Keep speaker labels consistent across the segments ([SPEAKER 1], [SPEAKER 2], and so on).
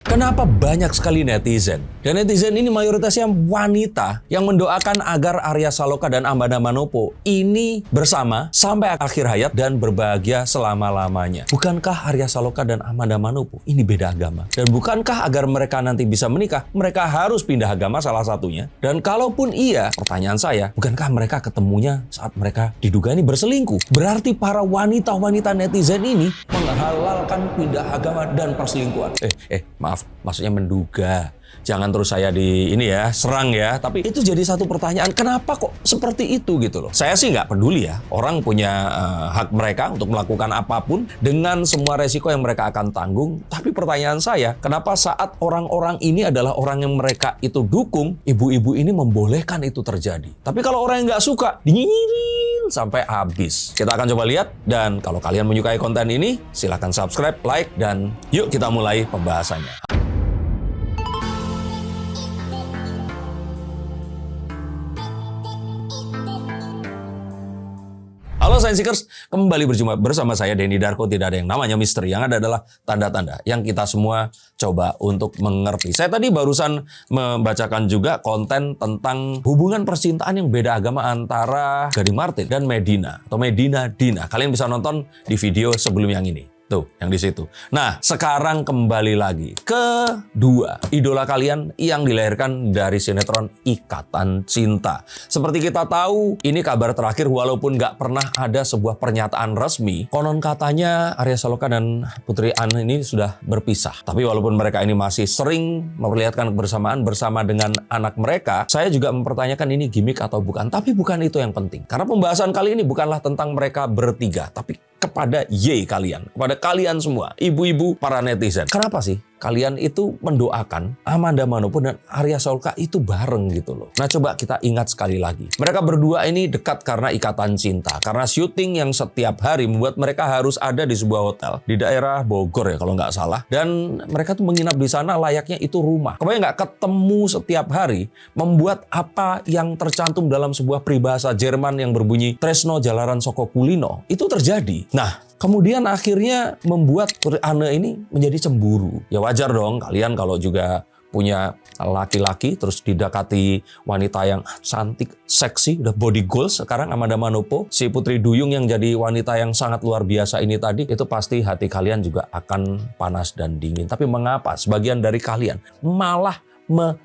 [SPEAKER 1] Kenapa banyak sekali netizen? Dan netizen ini mayoritasnya wanita yang mendoakan agar Arya Saloka dan Amanda Manopo ini bersama sampai akhir hayat dan berbahagia selama-lamanya. Bukankah Arya Saloka dan Amanda Manopo ini beda agama? Dan bukankah agar mereka nanti bisa menikah, mereka harus pindah agama salah satunya? Dan kalaupun iya, pertanyaan saya, bukankah mereka ketemunya saat mereka diduga ini berselingkuh? Berarti para wanita-wanita netizen ini menghalalkan pindah agama dan perselingkuhan. Maaf, maksudnya menduga. Jangan terus saya serang ya. Tapi itu jadi satu pertanyaan, kenapa kok seperti itu gitu loh. Saya sih nggak peduli ya. Orang punya hak mereka untuk melakukan apapun dengan semua resiko yang mereka akan tanggung. Tapi pertanyaan saya, kenapa saat orang-orang ini adalah orang yang mereka itu dukung, ibu-ibu ini membolehkan itu terjadi. Tapi kalau orang yang nggak suka, dinyinyirin sampai habis. Kita akan coba lihat. Dan kalau kalian menyukai konten ini, silahkan subscribe, like, dan yuk kita mulai pembahasannya. Halo Science Seekers, kembali berjumpa bersama saya Denny Darko. Tidak ada yang namanya misteri, yang ada adalah tanda-tanda yang kita semua coba untuk mengerti. Saya tadi barusan membacakan juga konten tentang hubungan percintaan yang beda agama antara Gading Martin dan Medina atau Medina Dina. Kalian bisa nonton di video sebelum yang ini. Tuh, yang di situ. Nah, sekarang kembali lagi ke dua idola kalian yang dilahirkan dari sinetron Ikatan Cinta. Seperti kita tahu, ini kabar terakhir walaupun nggak pernah ada sebuah pernyataan resmi. Konon katanya Arya Saloka dan Putri Anne ini sudah berpisah. Tapi walaupun mereka ini masih sering memperlihatkan kebersamaan bersama dengan anak mereka, saya juga mempertanyakan ini gimmick atau bukan. Tapi bukan itu yang penting. Karena pembahasan kali ini bukanlah tentang mereka bertiga, tapi kepada kalian, kepada kalian semua, ibu-ibu para netizen. Kenapa sih kalian itu mendoakan Amanda Manopo dan Arya Saloka itu bareng gitu loh? Nah, coba kita ingat sekali lagi. Mereka berdua ini dekat karena ikatan cinta. Karena syuting yang setiap hari membuat mereka harus ada di sebuah hotel di daerah Bogor ya kalau nggak salah. Dan mereka tuh menginap di sana layaknya itu rumah. Kebayang nggak ketemu setiap hari, membuat apa yang tercantum dalam sebuah peribahasa Jerman yang berbunyi Tresno Jalaran Soko Kulino itu terjadi. Nah, kemudian akhirnya membuat Putri Anne ini menjadi cemburu. Ya wajar dong kalian kalau juga punya laki-laki terus didekati wanita yang cantik, seksi, udah body goals sekarang Amanda Manopo, si Putri Duyung yang jadi wanita yang sangat luar biasa ini tadi, itu pasti hati kalian juga akan panas dan dingin. Tapi mengapa sebagian dari kalian malah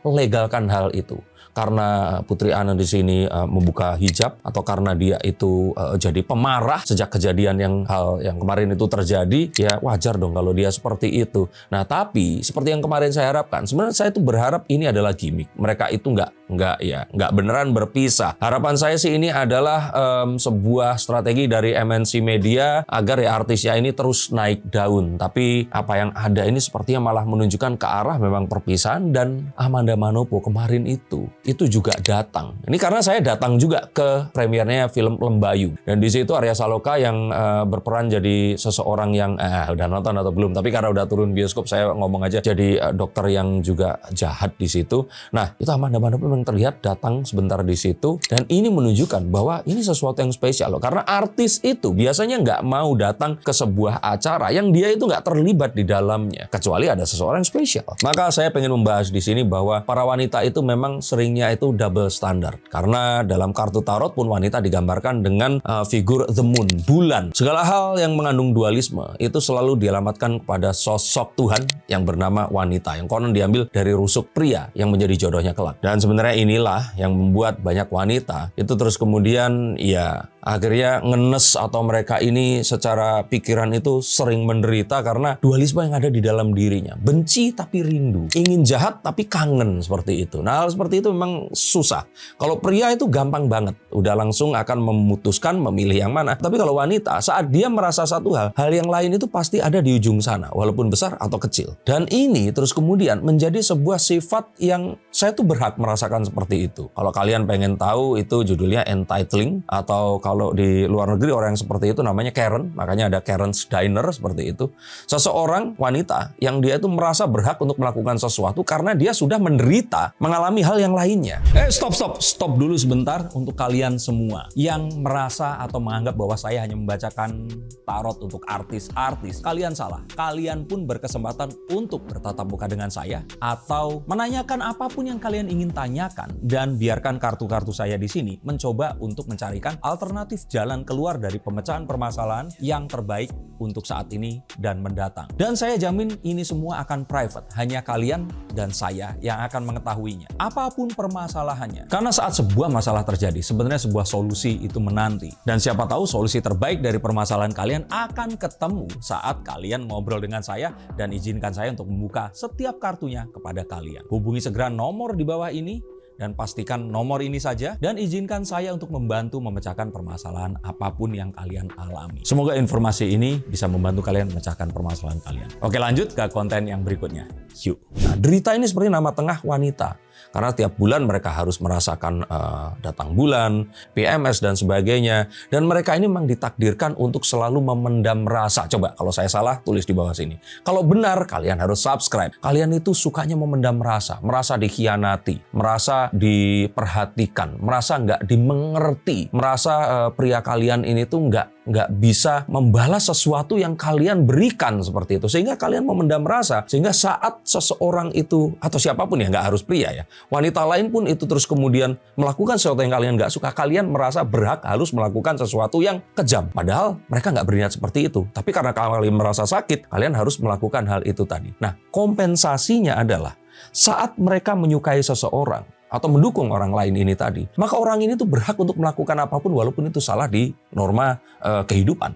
[SPEAKER 1] melegalkan hal itu? Karena Putri Anne di sini membuka hijab atau karena dia itu jadi pemarah sejak kejadian hal yang kemarin itu terjadi, ya wajar dong kalau dia seperti itu. Nah, tapi seperti yang kemarin saya harapkan, sebenarnya saya itu berharap ini adalah gimmick. Mereka itu nggak beneran berpisah. Harapan saya sih ini adalah sebuah strategi dari MNC Media agar ya artisnya ini terus naik daun. Tapi apa yang ada ini sepertinya malah menunjukkan ke arah memang perpisahan. Dan Amanda Manopo kemarin itu juga datang. Ini karena saya datang juga ke premiernya film Lembayu. Dan di situ Arya Saloka yang berperan jadi seseorang yang udah nonton atau belum, tapi karena udah turun bioskop saya ngomong aja, jadi dokter yang juga jahat di situ. Nah, itu Amanda Manopo yang terlihat datang sebentar di situ, dan ini menunjukkan bahwa ini sesuatu yang spesial loh. Karena artis itu biasanya nggak mau datang ke sebuah acara yang dia itu nggak terlibat di dalamnya, kecuali ada seseorang yang spesial. Maka saya pengen membahas di sini bahwa para wanita itu memang sering itu double standard. Karena dalam kartu tarot pun wanita digambarkan dengan figur the moon, bulan. Segala hal yang mengandung dualisme itu selalu dialamatkan kepada sosok Tuhan yang bernama wanita, yang konon diambil dari rusuk pria yang menjadi jodohnya kelak. Dan sebenarnya inilah yang membuat banyak wanita itu terus kemudian ya akhirnya ngenes atau mereka ini secara pikiran itu sering menderita karena dualisme yang ada di dalam dirinya. Benci tapi rindu, ingin jahat tapi kangen, seperti itu. Nah, hal seperti itu memang susah. Kalau pria itu gampang banget, udah langsung akan memutuskan memilih yang mana. Tapi kalau wanita, saat dia merasa satu hal yang lain itu pasti ada di ujung sana, walaupun besar atau kecil. Dan ini terus kemudian menjadi sebuah sifat yang saya tuh berhak merasakan seperti itu. Kalau kalian pengen tahu, itu judulnya entitling, atau kalau kalau di luar negeri orang yang seperti itu namanya Karen, makanya ada Karen's Diner seperti itu. Seseorang wanita yang dia itu merasa berhak untuk melakukan sesuatu karena dia sudah menderita, mengalami hal yang lainnya. Stop dulu sebentar untuk kalian semua yang merasa atau menganggap bahwa saya hanya membacakan tarot untuk artis-artis. Kalian salah. Kalian pun berkesempatan untuk bertatap muka dengan saya atau menanyakan apapun yang kalian ingin tanyakan, dan biarkan kartu-kartu saya di sini mencoba untuk mencarikan alternatif jalan keluar dari pemecahan permasalahan yang terbaik untuk saat ini dan mendatang. Dan saya jamin ini semua akan private, hanya kalian dan saya yang akan mengetahuinya. Apapun permasalahannya. Karena saat sebuah masalah terjadi, sebenarnya sebuah solusi itu menanti. Dan siapa tahu solusi terbaik dari permasalahan kalian akan ketemu saat kalian ngobrol dengan saya dan izinkan saya untuk membuka setiap kartunya kepada kalian. Hubungi segera nomor di bawah ini dan pastikan nomor ini saja, dan izinkan saya untuk membantu memecahkan permasalahan apapun yang kalian alami. Semoga informasi ini bisa membantu kalian memecahkan permasalahan kalian. Oke, lanjut ke konten yang berikutnya. Yuk. Nah, derita ini seperti nama tengah wanita. Karena tiap bulan mereka harus merasakan datang bulan, PMS dan sebagainya. Dan mereka ini memang ditakdirkan untuk selalu memendam rasa. Coba kalau saya salah, tulis di bawah sini. Kalau benar, kalian harus subscribe. Kalian itu sukanya memendam rasa. Merasa dikhianati, merasa diperhatikan, merasa nggak dimengerti. Merasa pria kalian ini tuh nggak bisa membalas sesuatu yang kalian berikan seperti itu. Sehingga kalian memendam rasa. Sehingga saat seseorang itu, atau siapapun ya, nggak harus pria ya, wanita lain pun itu terus kemudian melakukan sesuatu yang kalian nggak suka, kalian merasa berhak harus melakukan sesuatu yang kejam. Padahal mereka nggak berniat seperti itu. Tapi karena kalian merasa sakit, kalian harus melakukan hal itu tadi. Nah, kompensasinya adalah saat mereka menyukai seseorang atau mendukung orang lain ini tadi, maka orang ini tuh berhak untuk melakukan apapun walaupun itu salah di norma kehidupan.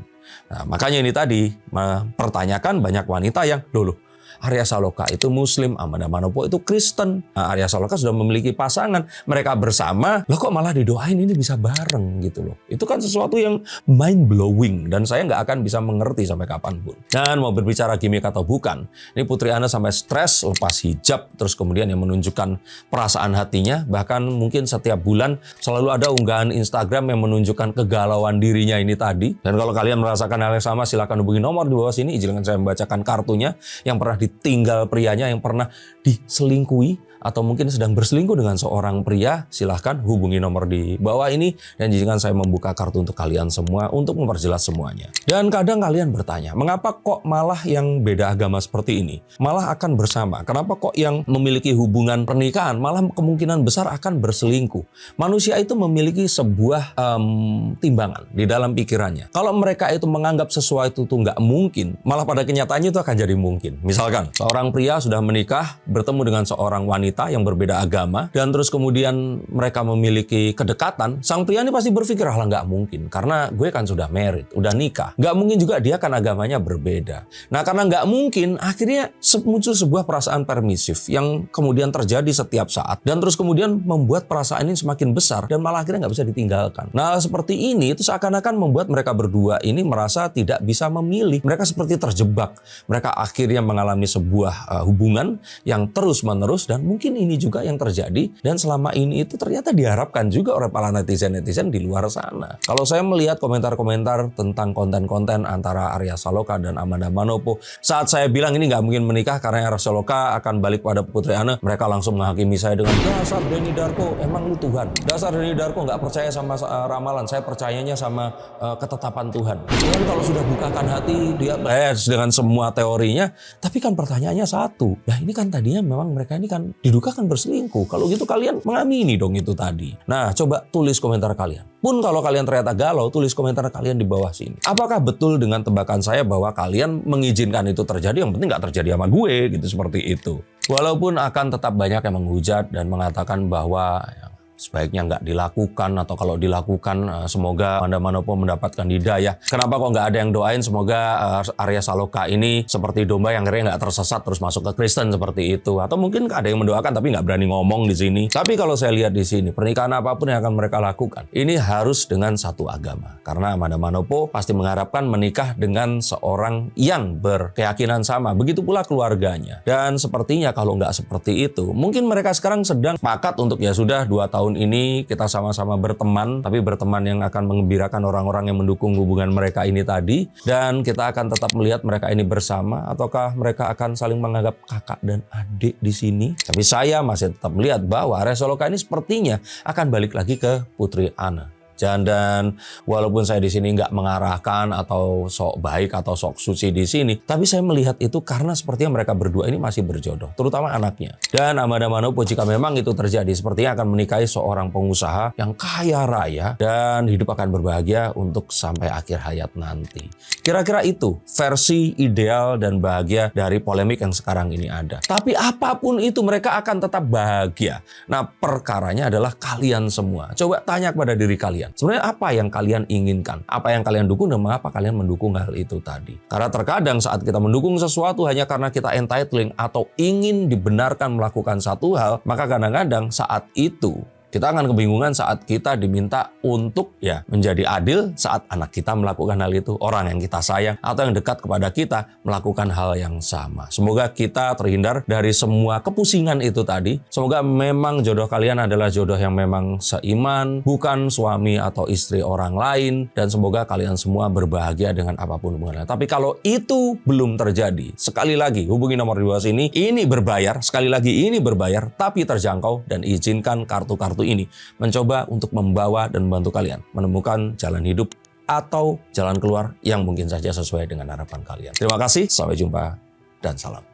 [SPEAKER 1] Nah, makanya ini tadi mempertanyakan banyak wanita yang, loh, Arya Saloka itu Muslim, Amanda Manopo itu Kristen. Nah, Arya Saloka sudah memiliki pasangan, mereka bersama, loh kok malah didoain ini bisa bareng gitu loh. Itu kan sesuatu yang mind blowing dan saya nggak akan bisa mengerti sampai kapanpun. Dan mau berbicara gimmick atau bukan, ini Putri Ana sampai stres lepas hijab, terus kemudian yang menunjukkan perasaan hatinya, bahkan mungkin setiap bulan selalu ada unggahan Instagram yang menunjukkan kegalauan dirinya ini tadi. Dan kalau kalian merasakan hal yang sama, silakan hubungi nomor di bawah sini, izinkan saya membacakan kartunya yang pernah ditinggal prianya, yang pernah diselingkuhi atau mungkin sedang berselingkuh dengan seorang pria. Silahkan hubungi nomor di bawah ini dan izinkan saya membuka kartu untuk kalian semua untuk memperjelas semuanya. Dan kadang kalian bertanya, mengapa kok malah yang beda agama seperti ini malah akan bersama? Kenapa kok yang memiliki hubungan pernikahan malah kemungkinan besar akan berselingkuh? Manusia itu memiliki sebuah timbangan di dalam pikirannya. Kalau mereka itu menganggap sesuatu itu nggak mungkin, malah pada kenyataannya itu akan jadi mungkin. Misalkan seorang pria sudah menikah, bertemu dengan seorang wanita yang berbeda agama, dan terus kemudian mereka memiliki kedekatan, sang pria ini pasti berpikir, lah nggak mungkin, karena gue kan sudah married, udah nikah. Nggak mungkin juga dia kan agamanya berbeda. Nah, karena nggak mungkin, akhirnya muncul sebuah perasaan permisif yang kemudian terjadi setiap saat, dan terus kemudian membuat perasaan ini semakin besar, dan malah akhirnya nggak bisa ditinggalkan. Nah, seperti ini, itu seakan-akan membuat mereka berdua ini merasa tidak bisa memilih. Mereka seperti terjebak. Mereka akhirnya mengalami sebuah hubungan yang terus-menerus, dan mungkin ini juga yang terjadi dan selama ini itu ternyata diharapkan juga oleh para netizen-netizen di luar sana. Kalau saya melihat komentar-komentar tentang konten-konten antara Arya Saloka dan Amanda Manopo, saat saya bilang ini nggak mungkin menikah karena Arya Saloka akan balik pada Putri Ana, mereka langsung menghakimi saya dengan, dasar Denny Darko, emang lu Tuhan. Dasar Denny Darko nggak percaya sama ramalan, saya percayanya sama ketetapan Tuhan. Dan kalau sudah bukakan hati, dia dengan semua teorinya, tapi kan pertanyaannya satu, nah ini kan tadinya memang mereka ini kan didugakan berselingkuh. Kalau gitu kalian mengamini dong itu tadi. Nah, coba tulis komentar kalian. Pun kalau kalian ternyata galau, tulis komentar kalian di bawah sini. Apakah betul dengan tebakan saya bahwa kalian mengizinkan itu terjadi, yang penting nggak terjadi sama gue, gitu, seperti itu. Walaupun akan tetap banyak yang menghujat dan mengatakan bahwa sebaiknya nggak dilakukan, atau kalau dilakukan semoga Amanda Manopo mendapatkan hidayah. Kenapa kok nggak ada yang doain semoga Arya Saloka ini seperti domba yang akhirnya nggak tersesat terus masuk ke Kristen seperti itu? Atau mungkin ada yang mendoakan tapi nggak berani ngomong di sini. Tapi kalau saya lihat di sini, pernikahan apapun yang akan mereka lakukan, ini harus dengan satu agama. Karena Amanda Manopo pasti mengharapkan menikah dengan seorang yang berkeyakinan sama. Begitu pula keluarganya. Dan sepertinya kalau nggak seperti itu, mungkin mereka sekarang sedang sepakat untuk ya sudah 2 tahun tahun ini kita sama-sama berteman, tapi berteman yang akan mengembirakan orang-orang yang mendukung hubungan mereka ini tadi. Dan kita akan tetap melihat mereka ini bersama, ataukah mereka akan saling menganggap kakak dan adik di sini. Tapi saya masih tetap melihat bahwa Resoloka ini sepertinya akan balik lagi ke Putri Anne. Dan walaupun saya di sini nggak mengarahkan atau sok baik atau sok suci di sini, tapi saya melihat itu karena sepertinya mereka berdua ini masih berjodoh, terutama anaknya. Dan Amanda Manopo jika memang itu terjadi, sepertinya akan menikahi seorang pengusaha yang kaya raya dan hidup akan berbahagia untuk sampai akhir hayat nanti. Kira-kira itu versi ideal dan bahagia dari polemik yang sekarang ini ada. Tapi apapun itu mereka akan tetap bahagia. Nah, perkaranya adalah kalian semua. Coba tanya kepada diri kalian. Sebenarnya apa yang kalian inginkan? Apa yang kalian dukung dan mengapa kalian mendukung hal itu tadi? Karena terkadang saat kita mendukung sesuatu hanya karena kita entitling atau ingin dibenarkan melakukan satu hal, maka kadang-kadang saat itu kita akan kebingungan saat kita diminta untuk menjadi adil saat anak kita melakukan hal itu, orang yang kita sayang atau yang dekat kepada kita melakukan hal yang sama. Semoga kita terhindar dari semua kepusingan itu tadi. Semoga memang jodoh kalian adalah jodoh yang memang seiman, bukan suami atau istri orang lain, dan semoga kalian semua berbahagia dengan apapun hubungannya. Tapi kalau itu belum terjadi, sekali lagi hubungi nomor di bawah sini. Ini berbayar, sekali lagi ini berbayar, tapi terjangkau, dan izinkan kartu-kartu ini mencoba untuk membawa dan membantu kalian menemukan jalan hidup atau jalan keluar yang mungkin saja sesuai dengan harapan kalian. Terima kasih, sampai jumpa, dan salam.